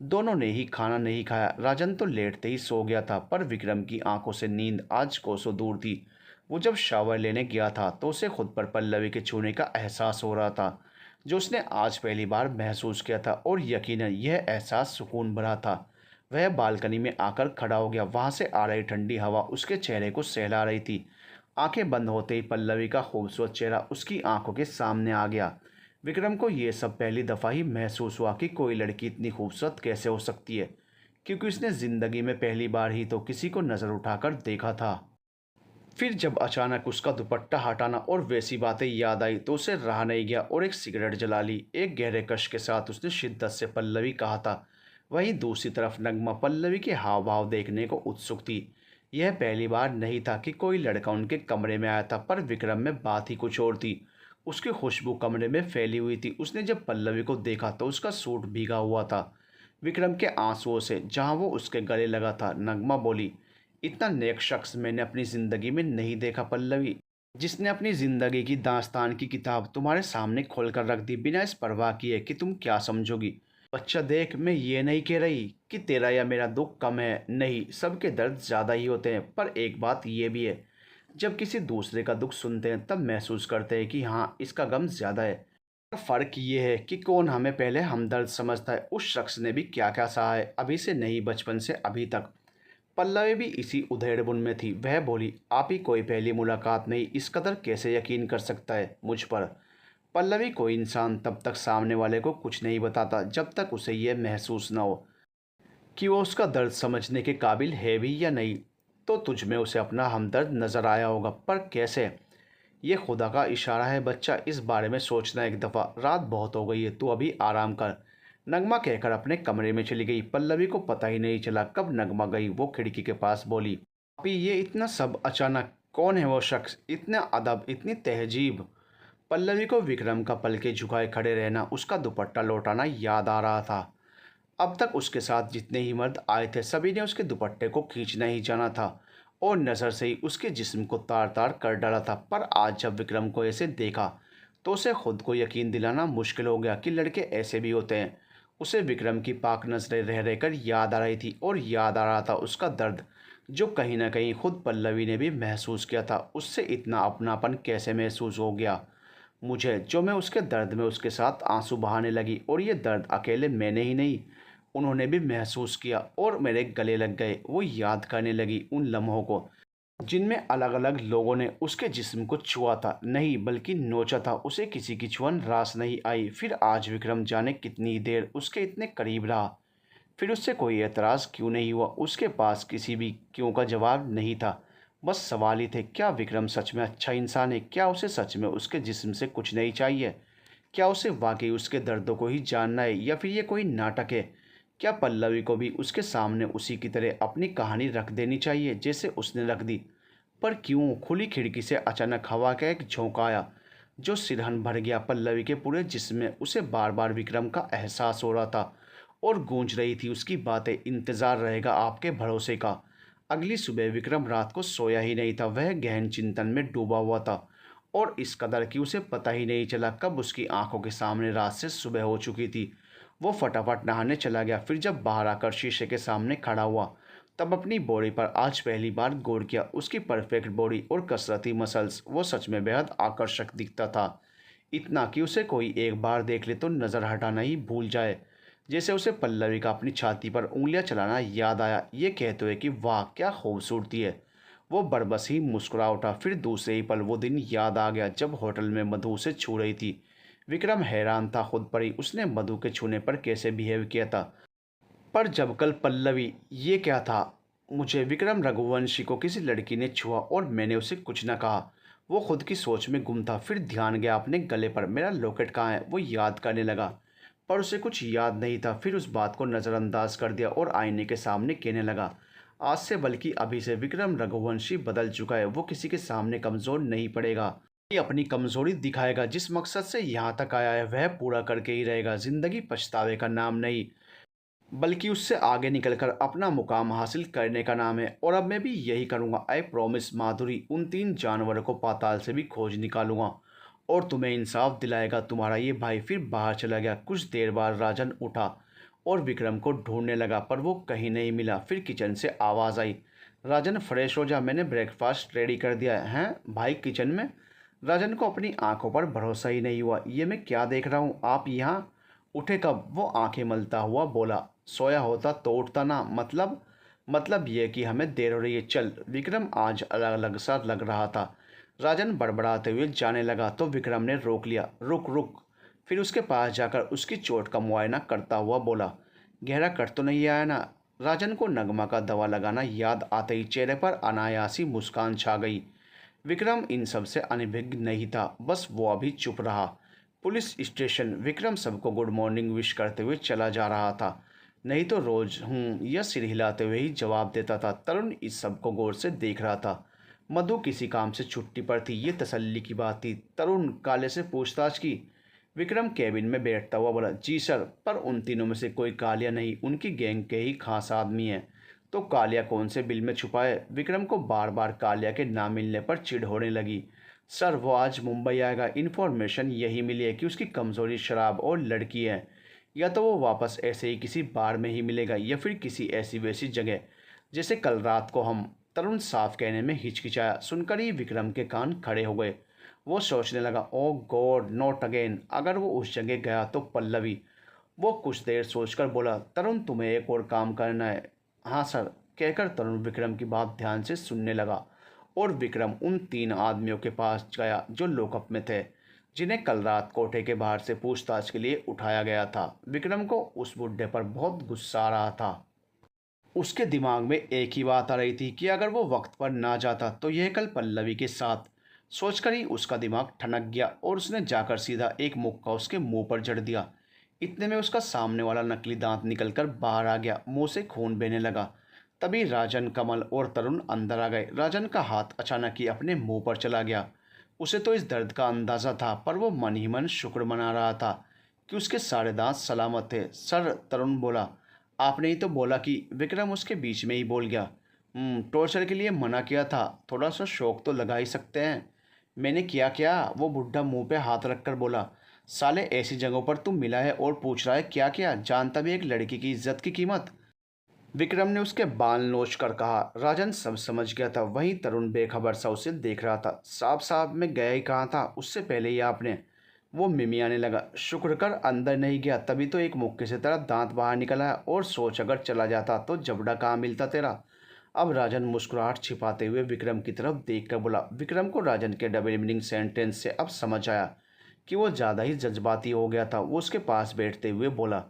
दोनों ने ही खाना नहीं खाया। राजन तो लेटते ही सो गया था, पर विक्रम की आंखों से नींद आज कोसों दूर थी। वो जब शावर लेने गया था तो उसे खुद पर पल्लवी के छूने का एहसास हो रहा था, जो उसने आज पहली बार महसूस किया था, और यकीनन यह एहसास सुकून भरा था। वह बालकनी में आकर खड़ा हो गया। वहाँ से आ रही ठंडी हवा उसके चेहरे को सहला रही थी। आंखें बंद होते ही पल्लवी का खूबसूरत चेहरा उसकी आंखों के सामने आ गया। विक्रम को यह सब पहली दफ़ा ही महसूस हुआ कि कोई लड़की इतनी खूबसूरत कैसे हो सकती है, क्योंकि उसने ज़िंदगी में पहली बार ही तो किसी को नज़र उठाकर देखा था। फिर जब अचानक उसका दुपट्टा हटाना और वैसी बातें याद आई तो उसे रहा नहीं गया और एक सिगरेट जला ली। एक गहरे कश के साथ उसने शिद्दत से पल्लवी कहा था। वहीं दूसरी तरफ नगमा पल्लवी के हाव भाव देखने को उत्सुक थी। यह पहली बार नहीं था कि कोई लड़का उनके कमरे में आया था, पर विक्रम में बात ही कुछ और थी। उसकी खुशबू कमरे में फैली हुई थी। उसने जब पल्लवी को देखा तो उसका सूट भीगा हुआ था विक्रम के आंसुओं से, जहाँ वो उसके गले लगा था। नगमा बोली, इतना नेक शख्स मैंने अपनी ज़िंदगी में नहीं देखा पल्लवी, जिसने अपनी ज़िंदगी की दास्तान की किताब तुम्हारे सामने खोल कर रख दी, बिना इस परवाह किए कि तुम क्या समझोगी। बच्चा देख, मैं ये नहीं कह रही कि तेरा या मेरा दुख कम है, नहीं, सबके दर्द ज़्यादा ही होते हैं। पर एक बात ये भी है, जब किसी दूसरे का दुख सुनते हैं तब महसूस करते हैं कि हाँ, इसका गम ज़्यादा है। पर फ़र्क ये है कि कौन हमें पहले हमदर्द समझता है। उस शख्स ने भी क्या क्या सहा है, अभी से नहीं, बचपन से अभी तक। पल्लवी भी इसी उधेड़बुन में थी। वह बोली, आप ही कोई पहली मुलाकात में ही इस कदर कैसे यकीन कर सकता है मुझ पर? पल्लवी, कोई इंसान तब तक सामने वाले को कुछ नहीं बताता जब तक उसे यह महसूस न हो कि वो उसका दर्द समझने के काबिल है भी या नहीं। तो तुझ में उसे अपना हमदर्द नज़र आया होगा, पर कैसे? ये खुदा का इशारा है बच्चा, इस बारे में सोचना एक दफ़ा। रात बहुत हो गई है, तू अभी आराम कर। नगमा कहकर अपने कमरे में चली गई। पल्लवी को पता ही नहीं चला कब नगमा गई। वो खिड़की के पास बोली, अभी ये इतना सब अचानक? कौन है वो शख्स, इतना अदब, इतनी तहजीब? पल्लवी को विक्रम का पलके झुकाए खड़े रहना, उसका दुपट्टा लौटाना याद आ रहा था। अब तक उसके साथ जितने ही मर्द आए थे सभी ने उसके दुपट्टे को खींचना ही जाना था और नज़र से ही उसके जिस्म को तार तार कर डाला था। पर आज जब विक्रम को ऐसे देखा तो उसे खुद को यकीन दिलाना मुश्किल हो गया कि लड़के ऐसे भी होते हैं। उसे विक्रम की पाक नज़रें रह रहकर याद आ रही थी, और याद आ रहा था उसका दर्द, जो कहीं ना कहीं खुद पल्लवी ने भी महसूस किया था। उससे इतना अपनापन कैसे महसूस हो गया मुझे, जो मैं उसके दर्द में उसके साथ आंसू बहाने लगी। और ये दर्द अकेले मैंने ही नहीं, उन्होंने भी महसूस किया और मेरे गले लग गए। वो याद करने लगी उन लम्हों को जिनमें अलग अलग लोगों ने उसके जिस्म को छुआ था, नहीं बल्कि नोचा था। उसे किसी की छुअन रास नहीं आई। फिर आज विक्रम जाने कितनी देर उसके इतने करीब रहा, फिर उससे कोई एतराज़ क्यों नहीं हुआ? उसके पास किसी भी क्यों का जवाब नहीं था। बस सवाल ही थे, क्या विक्रम सच में अच्छा इंसान है? क्या उसे सच में उसके जिस्म से कुछ नहीं चाहिए? क्या उसे वाकई उसके दर्दों को ही जानना है, या फिर ये कोई नाटक है? क्या पल्लवी को भी उसके सामने उसी की तरह अपनी कहानी रख देनी चाहिए जैसे उसने रख दी? पर क्यों? खुली खिड़की से अचानक हवा का एक झोंका आया। जो सिरहन भर गया पल्लवी के पूरे जिस्म में। उसे बार बार विक्रम का एहसास हो रहा था और गूंज रही थी उसकी बातें, इंतज़ार रहेगा आपके भरोसे का। अगली सुबह विक्रम रात को सोया ही नहीं था। वह गहन चिंतन में डूबा हुआ था और इस कदर कि उसे पता ही नहीं चला कब उसकी आंखों के सामने रात से सुबह हो चुकी थी। वो फटाफट नहाने चला गया। फिर जब बाहर आकर शीशे के सामने खड़ा हुआ तब अपनी बॉडी पर आज पहली बार गौर किया। उसकी परफेक्ट बॉडी और कसरती मसल्स, वो सच में बेहद आकर्षक दिखता था। इतना कि उसे कोई एक बार देख ले तो नज़र हटाना ही भूल जाए। जैसे उसे पल्लवी का अपनी छाती पर उंगलियां चलाना याद आया, ये कहते हुए कि वाह क्या खूबसूरती है। वो बरबस ही मुस्कुरा उठा। फिर दूसरे ही पल वो दिन याद आ गया जब होटल में मधु उसे छू रही थी। विक्रम हैरान था खुद पर ही, उसने मधु के छूने पर कैसे बिहेव किया था। पर जब कल पल्लवी, ये क्या था? मुझे विक्रम रघुवंशी को किसी लड़की ने छुआ और मैंने उसे कुछ न कहा। वो खुद की सोच में गुम था। फिर ध्यान गया अपने गले पर। मेरा लॉकेट कहाँ है? वो याद करने लगा पर उसे कुछ याद नहीं था। फिर उस बात को नज़रअंदाज कर दिया और आईने के सामने कहने लगा, आज से बल्कि अभी से विक्रम रघुवंशी बदल चुका है। वो किसी के सामने कमज़ोर नहीं पड़ेगा। ये अपनी कमज़ोरी दिखाएगा। जिस मकसद से यहाँ तक आया है वह पूरा करके ही रहेगा। ज़िंदगी पछतावे का नाम नहीं बल्कि उससे आगे निकलकर अपना मुकाम हासिल करने का नाम है। और अब मैं भी यही करूँगा। आई प्रॉमिस माधुरी, उन 3 जानवरों को पाताल से भी खोज निकालूंगा और तुम्हें इंसाफ दिलाएगा तुम्हारा ये भाई। फिर बाहर चला गया। कुछ देर बाद राजन उठा और विक्रम को ढूंढने लगा पर वो कहीं नहीं मिला। फिर किचन से आवाज़ आई, राजन फ्रेश हो जा, मैंने ब्रेकफास्ट रेडी कर दिया है। हैं भाई किचन में? राजन को अपनी आंखों पर भरोसा ही नहीं हुआ। ये मैं क्या देख रहा हूँ? आप यहाँ उठे कब? वो आंखें मलता हुआ बोला, सोया होता तो उठता ना। मतलब ये कि हमें देर हो रही है, चल। विक्रम आज अलग अलग सा लग रहा था। राजन बड़बड़ाते हुए जाने लगा तो विक्रम ने रोक लिया। रुक रुक। फिर उसके पास जाकर उसकी चोट का मुआयना करता हुआ बोला, गहरा कट तो नहीं आया ना? राजन को नगमा का दवा लगाना याद आते ही चेहरे पर अनायासी मुस्कान छा गई। विक्रम इन सब से अनभिज्ञ नहीं था, बस वो अभी चुप रहा। Police station. विक्रम सबको गुड मॉर्निंग विश करते हुए चला जा रहा था। नहीं तो रोज यह सिर हिलाते हुए ही जवाब देता था। तरुण इस सब को गौर से देख रहा था। मधु किसी काम से छुट्टी पर थी, ये तसल्ली की बात थी। तरुण काले से पूछताछ की। विक्रम केबिन में बैठता हुआ बोला, जी सर। पर उन तीनों में से कोई कालिया नहीं, उनकी गैंग के ही खास आदमी है। तो कालिया कौन से बिल में छुपा है? विक्रम को बार बार कालिया के ना मिलने पर चिढ़ होने लगी। सर वो आज मुंबई आएगा। इन्फॉर्मेशन यही मिली है कि उसकी कमज़ोरी शराब और लड़की है। या तो वो वापस ऐसे ही किसी बार में ही मिलेगा या फिर किसी ऐसी वैसी जगह जैसे कल रात को हम। तरुण साफ कहने में हिचकिचाया। सुनकर ही विक्रम के कान खड़े हो गए। वो सोचने लगा, ओ गॉड नॉट अगेन। अगर वो उस जगह गया तो पल्लवी। वो कुछ देर सोचकर बोला, तरुण तुम्हें एक और काम करना है। हाँ सर, कहकर तरुण विक्रम की बात ध्यान से सुनने लगा और विक्रम उन 3 आदमियों के पास गया जो लॉकअप में थे, जिन्हें कल रात कोठे के बाहर से पूछताछ के लिए उठाया गया था। विक्रम को उस बुड्ढे पर बहुत गुस्सा आ रहा था। उसके दिमाग में एक ही बात आ रही थी कि अगर वो वक्त पर ना जाता तो यह कल पल्लवी के साथ। सोचकर ही उसका दिमाग ठनक गया और उसने जाकर सीधा एक मुक्का उसके मुंह पर जड़ दिया। इतने में उसका सामने वाला नकली दांत निकलकर बाहर आ गया। मुंह से खून बहने लगा। तभी राजन, कमल और तरुण अंदर आ गए। राजन का हाथ अचानक ही अपने मुंह पर चला गया। उसे तो इस दर्द का अंदाज़ा था पर वो मन ही मन शुक्र मना रहा था कि उसके सारे दांत सलामत थे। सर, तरुण बोला, आपने ही तो बोला कि। विक्रम उसके बीच में ही बोल गया, टॉर्चर के लिए मना किया था, थोड़ा सा शौक तो लगा ही सकते हैं। मैंने किया क्या? वो बुढ़ा मुंह पे हाथ रखकर बोला, साले ऐसी जगहों पर तू मिला है और पूछ रहा है क्या क्या? जानता भी एक लड़की की इज्जत की कीमत? विक्रम ने उसके बाल नोच कर कहा। राजन सब समझ गया था। वहीं तरुण बेखबर सा उसे देख रहा था। साहब साहब मैं गया ही कहाँ था, उससे पहले ही आपने। वो मिमियाने लगा, शुक्र कर अंदर नहीं गया, तभी तो एक मुक्के से तेरा दांत बाहर निकल आया। और सोच अगर चला जाता तो जबड़ा कहाँ मिलता तेरा। अब राजन मुस्कुराहट छिपाते हुए विक्रम की तरफ देख कर बोला। विक्रम को राजन के डबल मीनिंग सेंटेंस से अब समझ आया कि वो ज़्यादा ही जज्बाती हो गया था। वो उसके पास बैठते हुए बोला,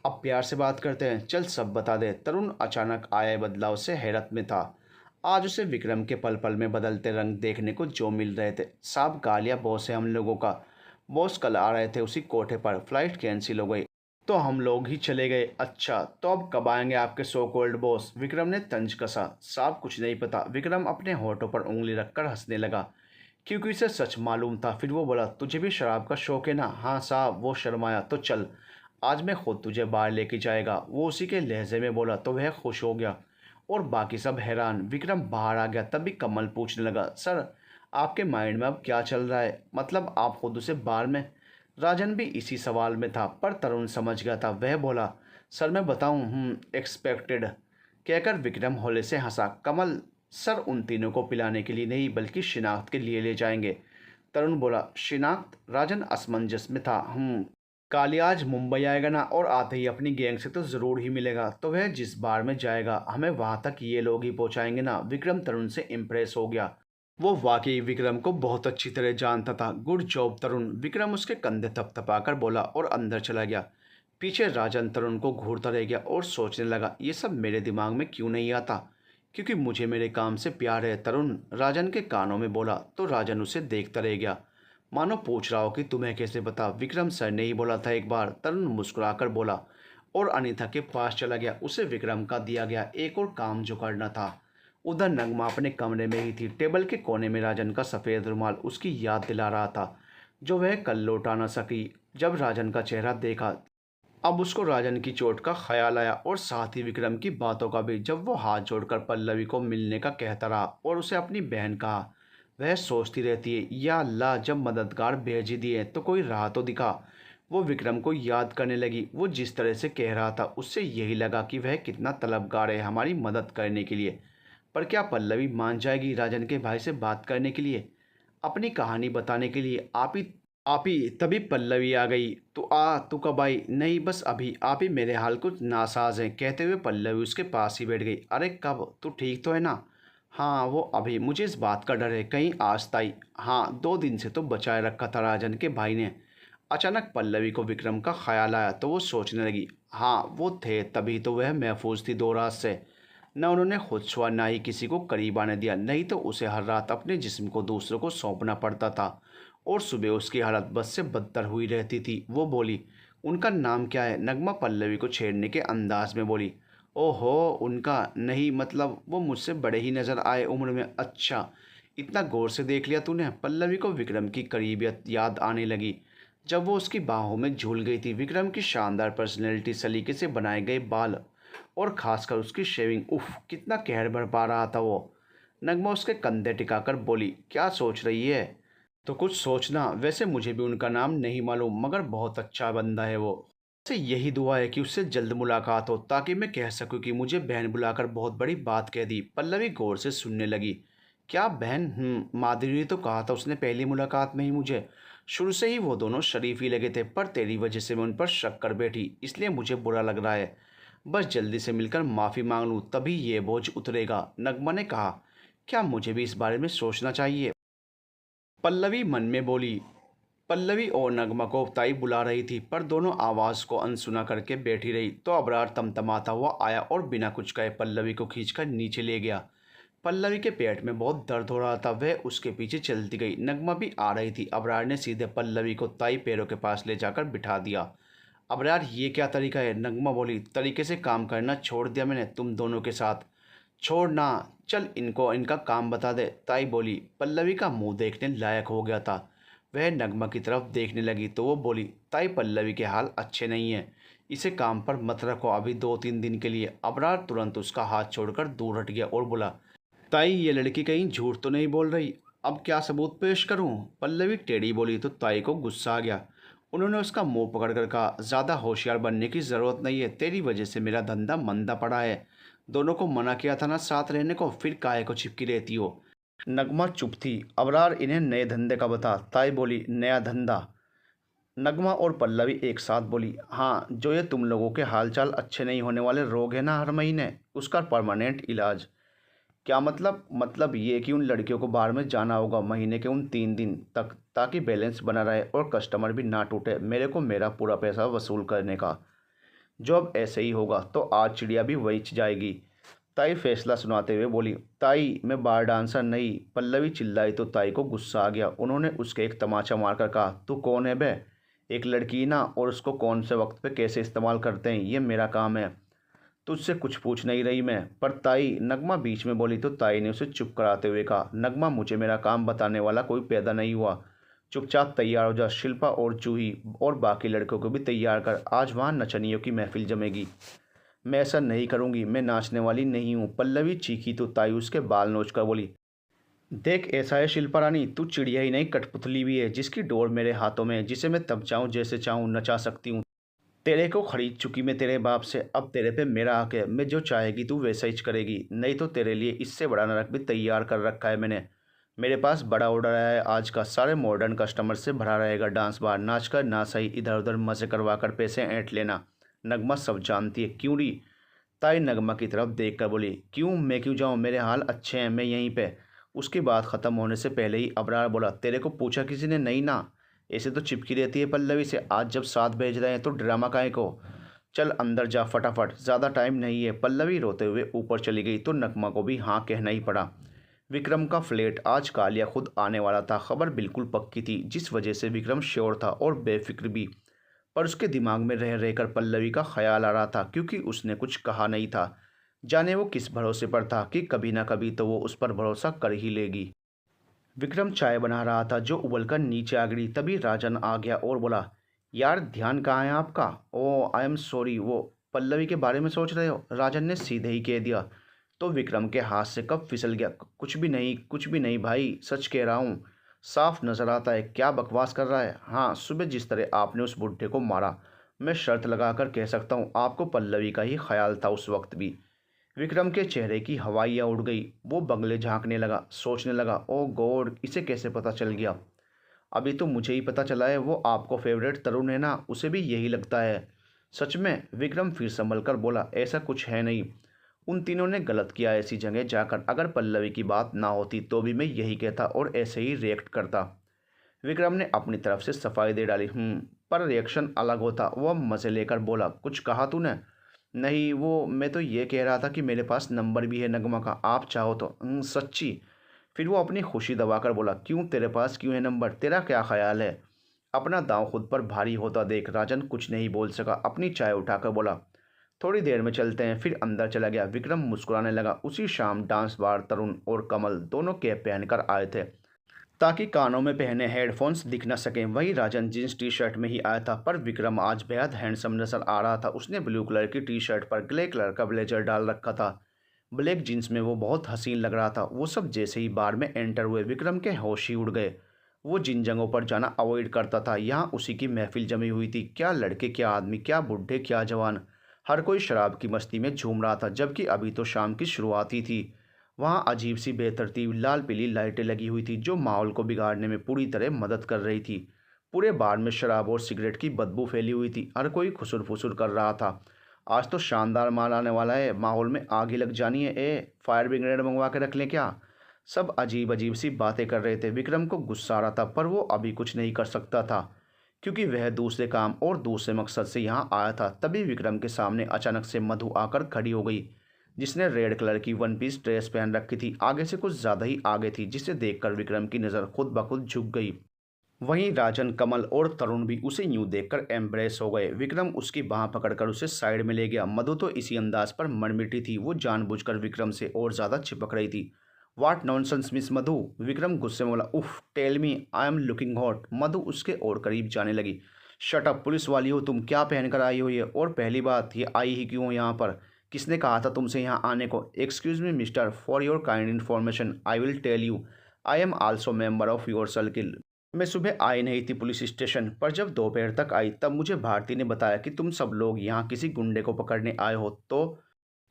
अब प्यार से बात करते हैं, चल सब बता दे। तरुण अचानक आए बदलाव से हैरत में था। आज उसे विक्रम के पल पल में बदलते रंग देखने को जो मिल रहे थे। साहब गालिया बॉस है हम लोगों का। बॉस कल आ रहे थे उसी कोठे पर, फ्लाइट कैंसिल हो गई तो हम लोग ही चले गए। अच्छा तो अब कब आएंगे आपके सो कॉल्ड बॉस? विक्रम ने तंज कसा। साहब कुछ नहीं पता। विक्रम अपने होठों पर उंगली रखकर हंसने लगा। क्योंकि उसे सच मालूम था। फिर वो बोला, तुझे भी शराब का शौक है ना? हाँ साहब, वो शर्माया। तो चल, आज मैं खुद तुझे बाहर लेके जाएगा, वो उसी के लहजे में बोला। तो वह खुश हो गया और बाकी सब हैरान। विक्रम बाहर आ गया। तभी कमल पूछने लगा, सर आपके माइंड में अब क्या चल रहा है? मतलब आप खुद उसे बार में? राजन भी इसी सवाल में था, पर तरुण समझ गया था। वह बोला, सर मैं बताऊं, एक्सपेक्टेड, कहकर विक्रम होले से हंसा। कमल, सर उन तीनों को पिलाने के लिए नहीं बल्कि शिनाख्त के लिए ले जाएंगे। तरुण बोला, शिनाख्त? राजन असमंजस में था। काली आज मुंबई आएगा ना, और आते ही अपनी गैंग से तो ज़रूर ही मिलेगा। तो वह जिस बार में जाएगा हमें वहाँ तक ये लोग ही पहुँचाएंगे ना। विक्रम तरुण से इम्प्रेस हो गया। वो वाकई विक्रम को बहुत अच्छी तरह जानता था। गुड जॉब तरुण, विक्रम उसके कंधे थपथपाकर बोला और अंदर चला गया। पीछे राजन तरुण को घूरता रह गया और सोचने लगा, ये सब मेरे दिमाग में क्यों नहीं आता? क्योंकि मुझे मेरे काम से प्यार है, तरुण राजन के कानों में बोला। तो राजन उसे देखता रह गया, मानो पूछ रहा हो कि तुम्हें कैसे पता? विक्रम सर ने ही बोला था एक बार, तरुण मुस्कुराकर बोला और अनीता के पास चला गया। उसे विक्रम का दिया गया एक और काम जो करना था। उधर नगमा अपने कमरे में ही थी। टेबल के कोने में राजन का सफ़ेद रुमाल उसकी याद दिला रहा था, जो वह कल लौटा न सकी। जब राजन का चेहरा देखा, अब उसको राजन की चोट का ख्याल आया और साथ ही विक्रम की बातों का भी। जब वो हाथ जोड़कर पल्लवी को मिलने का कहता रहा और उसे अपनी बहन कहा, वह सोचती रहती है, या अल्लाह, जब मददगार भेज ही दिए तो कोई राह तो दिखा। वो विक्रम को याद करने लगी। वो जिस तरह से कह रहा था उससे यही लगा कि वह कितना तलबगार है हमारी मदद करने के लिए। पर क्या पल्लवी मान जाएगी राजन के भाई से बात करने के लिए, अपनी कहानी बताने के लिए? आप ही तभी पल्लवी आ गई। तू कब आई? नहीं बस अभी। आप ही मेरे हाल कुछ नासाज हैं, कहते हुए पल्लवी उसके पास ही बैठ गई। अरे कब? तू ठीक तो है ना? हाँ वो अभी, मुझे इस बात का डर है कहीं आज ताई। हाँ 2 दिन से तो बचाए रखा था राजन के भाई ने। अचानक पल्लवी को विक्रम का ख्याल आया तो वो सोचने लगी, हाँ वो थे, तभी तो वह महफूज थी 2 रात से। न उन्होंने खुद छुआ, ना ही किसी को करीब आने दिया, नहीं तो उसे हर रात अपने जिस्म को दूसरों को सौंपना पड़ता था और सुबह उसकी हालत बद से बदतर हुई रहती थी। वो बोली, उनका नाम क्या है? नगमा पल्लवी को छेड़ने के अंदाज में बोली। ओहो, उनका नहीं, मतलब वो मुझसे बड़े ही नज़र आए उम्र में। अच्छा, इतना गौर से देख लिया तूने? पल्लवी को विक्रम की करीबियत याद आने लगी जब वो उसकी बाहों में झूल गई थी। विक्रम की शानदार पर्सनैलिटी, सलीके से बनाए गए बाल और खासकर उसकी शेविंग, उफ कितना कहर बरपा रहा था वो। नगमा उसके कंधे टिकाकर बोली, क्या सोच रही है? तो कुछ सोचना, वैसे मुझे भी उनका नाम नहीं मालूम, मगर बहुत अच्छा बंदा है वो। से यही दुआ है कि उससे जल्द मुलाकात हो, ताकि मैं कह सकूं कि मुझे बहन बुलाकर बहुत बड़ी बात कह दी। पल्लवी गौर से सुनने लगी। क्या बहन? माधुरी ने तो कहा था उसने पहली मुलाकात में ही मुझे। शुरू से ही वो दोनों शरीफ ही लगे थे, पर तेरी वजह से मैं उन पर शक कर बैठी, इसलिए मुझे बुरा लग रहा है। बस जल्दी से मिलकर माफ़ी मांग लूँ, तभी ये बोझ उतरेगा। नगमा ने कहा, क्या मुझे भी इस बारे में सोचना चाहिए? पल्लवी मन में बोली। पल्लवी और नगमा को ताई बुला रही थी, पर दोनों आवाज़ को अनसुना करके बैठी रही। तो अबरार तमतमाता हुआ आया और बिना कुछ कहे पल्लवी को खींचकर नीचे ले गया। पल्लवी के पेट में बहुत दर्द हो रहा था, वह उसके पीछे चलती गई। नगमा भी आ रही थी। अबरार ने सीधे पल्लवी को ताई पैरों के पास ले जाकर बिठा दिया। अबरार, ये क्या तरीका है? नगमा बोली, तरीके से काम करना छोड़ दिया मैंने तुम दोनों के साथ। छोड़ना? चल इनको इनका काम बता दे, ताई बोली। पल्लवी का मुंह देखने लायक हो गया था। वह नगमा की तरफ देखने लगी तो वो बोली, ताई पल्लवी के हाल अच्छे नहीं हैं, इसे काम पर मत रखो अभी 2-3 दिन के लिए। अबरार तुरंत उसका हाथ छोड़कर दूर हट गया और बोला, ताई ये लड़की कहीं झूठ तो नहीं बोल रही? अब क्या सबूत पेश करूं? पल्लवी टेढ़ी बोली तो ताई को गुस्सा आ गया। उन्होंने उसका मुंह पकड़कर कहा, ज़्यादा होशियार बनने की ज़रूरत नहीं है, तेरी वजह से मेरा धंधा मंदा पड़ा है। दोनों को मना किया था ना साथ रहने को, फिर काहे को चिपकी रहती हो? नगमा चुप थी। अबरार, इन्हें नए धंधे का बता। ताई बोली, नया धंधा? नगमा और पल्लवी एक साथ बोली, हाँ, जो ये तुम लोगों के हालचाल अच्छे नहीं होने वाले रोग है ना हर महीने, उसका परमानेंट इलाज। क्या मतलब? मतलब ये कि उन लड़कियों को बार में जाना होगा महीने के उन 3 दिन तक, ताकि बैलेंस बना रहे और कस्टमर भी ना टूटे, मेरे को मेरा पूरा पैसा वसूल करने का। जो अब ऐसे ही होगा तो आज चिड़िया भी वही जाएगी। ताई फैसला सुनाते हुए बोली, ताई मैं बार डांसर नहीं। पल्लवी चिल्लाई तो ताई को गुस्सा आ गया। उन्होंने उसके एक तमाचा मारकर कहा, तू कौन है बे? एक लड़की ना, और उसको कौन से वक्त पे कैसे इस्तेमाल करते हैं ये मेरा काम है। तुझसे कुछ पूछ नहीं रही मैं। पर ताई, नगमा बीच में बोली तो ताई ने उसे चुप कराते हुए कहा, नगमा मुझे मेरा काम बताने वाला कोई पैदा नहीं हुआ। चुपचाप तैयार हो जा। शिल्पा और जूही और बाकी लड़कों को भी तैयार कर, आज वहाँ नचनियों की महफिल जमेगी। मैं ऐसा नहीं करूँगी, मैं नाचने वाली नहीं हूँ। पल्लवी चीखी तो ताई उसके बाल नोच कर बोली, देख ऐसा है शिल्पा रानी, तू चिड़िया ही नहीं कठपुतली भी है, जिसकी डोर मेरे हाथों में है, जिसे मैं तब चाहूँ जैसे चाहूँ नचा सकती हूँ। तेरे को खरीद चुकी मैं तेरे बाप से, अब तेरे पे मेरा हक है। मैं जो चाहेगी तू वैसा ही करेगी, नहीं तो तेरे लिए इससे बड़ा नरक भी तैयार कर रखा है मैंने। मेरे पास बड़ा ऑर्डर आया है आज का, सारे मॉडर्न कस्टमर से भरा रहेगा डांस बार। नाच कर ना सही, इधर उधर मज़े करवा कर पैसे ऐंठ लेना। नगमा सब जानती है। क्यों री? ताई नगमा की तरफ देख कर बोली, क्यों मैं क्यों जाऊँ, मेरे हाल अच्छे हैं, मैं यहीं पे। उसकी बात ख़त्म होने से पहले ही अबरार बोला, तेरे को पूछा किसी ने? नहीं ना। ऐसे तो चिपकी रहती है पल्लवी से, आज जब साथ भेज रहे हैं तो ड्रामा काहे को। चल अंदर जा फटाफट, ज़्यादा टाइम नहीं है। पल्लवी रोते हुए ऊपर चली गई तो नगमा को भी हाँ कहना ही पड़ा। विक्रम का फ्लैट आज कालिया खुद आने वाला था। खबर बिल्कुल पक्की थी, जिस वजह से विक्रम श्योर था और बेफिक्र भी। पर उसके दिमाग में रह रहकर पल्लवी का ख्याल आ रहा था, क्योंकि उसने कुछ कहा नहीं था। जाने वो किस भरोसे पर था कि कभी ना कभी तो वो उस पर भरोसा कर ही लेगी। विक्रम चाय बना रहा था जो उबलकर नीचे आ गिरी। तभी राजन आ गया और बोला, यार ध्यान कहाँ है आपका? ओ आई एम सॉरी, वो पल्लवी के बारे में सोच रहे हो? राजन ने सीधे ही कह दिया। तो विक्रम के हाथ से कब फिसल गया। कुछ भी नहीं, कुछ भी नहीं भाई, सच कह रहा हूँ। साफ नजर आता है, क्या बकवास कर रहा है। हाँ, सुबह जिस तरह आपने उस बुढ़े को मारा, मैं शर्त लगाकर कह सकता हूँ आपको पल्लवी का ही ख्याल था उस वक्त भी। विक्रम के चेहरे की हवाइयाँ उड़ गई। वो बंगले झांकने लगा, सोचने लगा, ओ गॉड, इसे कैसे पता चल गया? अभी तो मुझे ही पता चला है। वो आपको फेवरेट तरुण है ना, उसे भी यही लगता है। सच में? विक्रम फिर संभल कर बोला, ऐसा कुछ है नहीं। उन तीनों ने गलत किया ऐसी जगह जाकर। अगर पल्लवी की बात ना होती तो भी मैं यही कहता और ऐसे ही रिएक्ट करता। विक्रम ने अपनी तरफ से सफाई दे डाली। पर रिएक्शन अलग होता। वह मज़े लेकर बोला, कुछ कहा तूने? नहीं, वो मैं तो ये कह रहा था कि मेरे पास नंबर भी है नगमा का, आप चाहो तो। सच्ची? फिर वो अपनी खुशी दबाकर बोला, क्यों, तेरे पास क्यों है नंबर? तेरा क्या ख्याल है? अपना दांव खुद पर भारी होता देख राजन कुछ नहीं बोल सका। अपनी चाय उठाकर बोला, थोड़ी देर में चलते हैं। फिर अंदर चला गया। विक्रम मुस्कुराने लगा। उसी शाम डांस बार तरुण और कमल दोनों कैप पहनकर आए थे, ताकि कानों में पहने हेडफोन्स दिख न सकें। वही राजन जींस टी शर्ट में ही आया था, पर विक्रम आज बेहद हैंडसम नजर आ रहा था। उसने ब्लू कलर की टी शर्ट पर ग्रे कलर का ब्लेजर डाल रखा था। ब्लैक जींस में वो बहुत हसीन लग रहा था। वो सब जैसे ही बार में एंटर हुए, विक्रम के होश ही उड़ गए। वो जिन जगहों पर जाना अवॉइड करता था, यहाँ उसी की महफिल जमी हुई थी। क्या लड़के, क्या आदमी, क्या बुढ़े, क्या जवान, हर कोई शराब की मस्ती में झूम रहा था। जबकि अभी तो शाम की शुरुआत ही थी। वहाँ अजीब सी बेतरतीब लाल पीली लाइटें लगी हुई थी, जो माहौल को बिगाड़ने में पूरी तरह मदद कर रही थी। पूरे बार में शराब और सिगरेट की बदबू फैली हुई थी। हर कोई खुसुर फुसुर कर रहा था। आज तो शानदार माल आने वाला है, माहौल में आग ही लग जानी है। फायर ब्रिगेड मंगवा के रख लें क्या? सब अजीब अजीब सी बातें कर रहे थे। विक्रम को गुस्सा आ रहा था, पर वो अभी कुछ नहीं कर सकता था, क्योंकि वह दूसरे काम और दूसरे मकसद से यहाँ आया था। तभी विक्रम के सामने अचानक से मधु आकर खड़ी हो गई, जिसने रेड कलर की वन पीस ड्रेस पहन रखी थी। आगे से कुछ ज़्यादा ही आगे थी, जिसे देखकर विक्रम की नज़र खुद ब खुद झुक गई। वहीं राजन, कमल और तरुण भी उसे यूं देखकर एम्ब्रेस हो गए। विक्रम उसकी बाह पकड़कर उसे साइड में ले गया। मधु तो इसी अंदाज पर मरमिटी थी। वो जानबूझकर विक्रम से और ज़्यादा चिपक रही थी। What nonsense miss Madhu! Vikram गुस्से में बोला। उफ, tell me, I am looking hot. Madhu उसके और करीब जाने लगी। शट अप, पुलिस वाली हो तुम? क्या पहनकर आई हो ये? और पहली बात, ये आई ही क्यों यहाँ पर? किसने कहा था तुमसे यहाँ आने को? Excuse me mister, for your kind information I will tell you, I am also member of your circle. मैं सुबह आई नहीं थी पुलिस स्टेशन, पर जब दोपहर तक आई तब मुझे भारती ने बताया कि तुम सब लोग यहाँ किसी गुंडे को पकड़ने आए हो। तो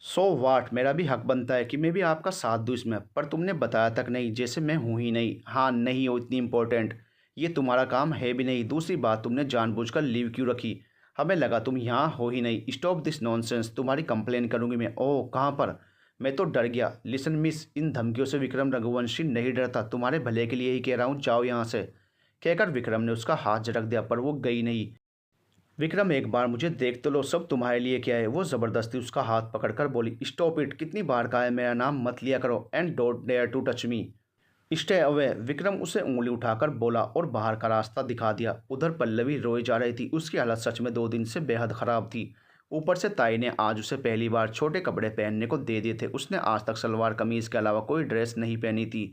सो वाट, मेरा भी हक बनता है कि मैं भी आपका साथ दूँ इसमें। पर तुमने बताया तक नहीं, जैसे मैं हूँ ही नहीं। हाँ, नहीं हो इतनी इम्पोर्टेंट, ये तुम्हारा काम है भी नहीं। दूसरी बात, तुमने जानबूझकर लीव क्यों रखी? हमें लगा तुम यहाँ हो ही नहीं। स्टॉप दिस नॉनसेंस, तुम्हारी कंप्लेन करूँगी मैं। ओह, कहाँ पर? मैं तो डर गया। लिसन मिस, इन धमकियों से विक्रम रघुवंशी नहीं डरता। तुम्हारे भले के लिए ही कह रहा हूँ, जाओ यहाँ से। कहकर विक्रम ने उसका हाथ झटक दिया, पर वो गई नहीं। विक्रम, एक बार मुझे देख तो लो, सब तुम्हारे लिए क्या है। वो ज़बरदस्ती उसका हाथ पकड़कर बोली, स्टॉप इट, कितनी बार कहा है मेरा नाम मत लिया करो। And don't dare to touch me, stay away. Vikram उसे उंगली उठाकर बोला और बाहर का रास्ता दिखा दिया। उधर पल्लवी रोए जा रही थी। उसकी हालत सच में 2 दिन से बेहद ख़राब थी। ऊपर से ताई ने आज उसे पहली बार छोटे कपड़े पहनने को दे दिए थे। उसने आज तक सलवार कमीज के अलावा कोई ड्रेस नहीं पहनी थी।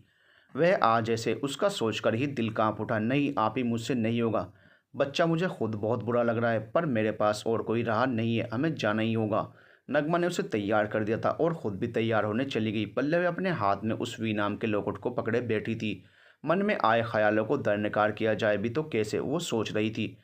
वह आज ऐसे उसका सोचकर ही दिल कांप उठा। नहीं आप ही, मुझसे नहीं होगा। बच्चा, मुझे खुद बहुत बुरा लग रहा है, पर मेरे पास और कोई राह नहीं है, हमें जाना ही होगा। नगमा ने उसे तैयार कर दिया था और खुद भी तैयार होने चली गई। पल्लवी अपने हाथ में उस वी नाम के लॉकेट को पकड़े बैठी थी। मन में आए ख्यालों को दरनिकार किया जाए भी तो कैसे, वो सोच रही थी।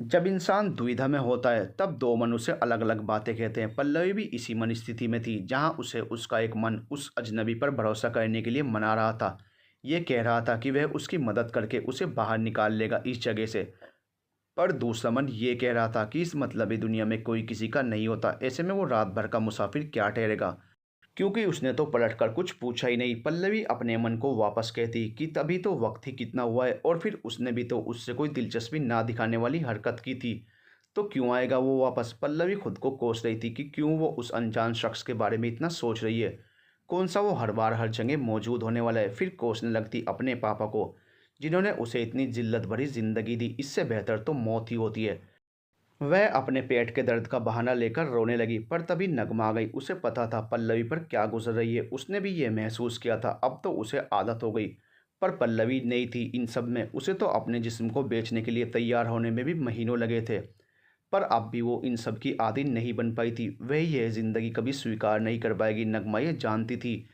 जब इंसान दुविधा में होता है तब दो मन उसे अलग अलग बातें कहते हैं। पल्लवी भी इसी मन स्थिति में थी जहां उसे उसका एक मन उस अजनबी पर भरोसा करने के लिए मना रहा था। ये कह रहा था कि वह उसकी मदद करके उसे बाहर निकाल लेगा इस जगह से। पर दूसरा मन ये कह रहा था कि इस मतलबी दुनिया में कोई किसी का नहीं होता। ऐसे में वो रात भर का मुसाफिर क्या ठहरेगा, क्योंकि उसने तो पलटकर कुछ पूछा ही नहीं। पल्लवी अपने मन को वापस कहती कि तभी तो वक्त ही कितना हुआ है, और फिर उसने भी तो उससे कोई दिलचस्पी ना दिखाने वाली हरकत की थी, तो क्यों आएगा वो वापस। पल्लवी खुद को कोस रही थी कि क्यों वो उस अनजान शख्स के बारे में इतना सोच रही है। कौन सा वो हर बार हर जगह मौजूद होने वाला है। फिर कोसने लगती अपने पापा को, जिन्होंने उसे इतनी जिल्लत भरी जिंदगी दी। इससे बेहतर तो मौत ही होती है। वह अपने पेट के दर्द का बहाना लेकर रोने लगी, पर तभी नगमा आ गई। उसे पता था पल्लवी पर क्या गुजर रही है। उसने भी ये महसूस किया था। अब तो उसे आदत हो गई, पर पल्लवी नहीं थी इन सब में। उसे तो अपने जिस्म को बेचने के लिए तैयार होने में भी महीनों लगे थे, पर अब भी वो इन सब की आदी नहीं बन पाई थी। वह यह ज़िंदगी कभी स्वीकार नहीं कर पाएगी। नगमा ये जानती थी।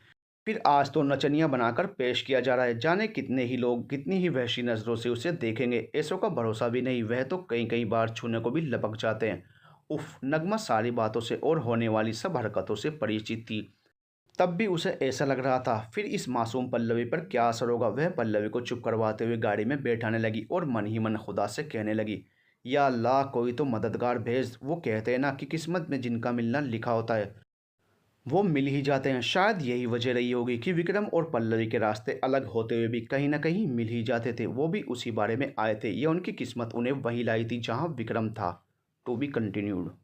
फिर आज तो नचनिया बनाकर पेश किया जा रहा है। जाने कितने ही लोग कितनी ही वहशी नज़रों से उसे देखेंगे। ऐसों का भरोसा भी नहीं। वह तो कई कई बार छूने को भी लपक जाते हैं। उफ, नगमा सारी बातों से और होने वाली सब हरकतों से परिचित थी। तब भी उसे ऐसा लग रहा था फिर इस मासूम पल्लवी पर क्या असर होगा। वह पल्लवी को चुप करवाते हुए गाड़ी में बैठाने लगी और मन ही मन खुदा से कहने लगी, या अल्लाह, कोई तो मददगार भेज। वो कहते हैं ना कि किस्मत में जिनका मिलना लिखा होता है वो मिल ही जाते हैं। शायद यही वजह रही होगी कि विक्रम और पल्लवी के रास्ते अलग होते हुए भी कहीं ना कहीं मिल ही जाते थे। वो भी उसी बारे में आए थे, या उनकी किस्मत उन्हें वहीं लाई थी जहां विक्रम था। To be continued.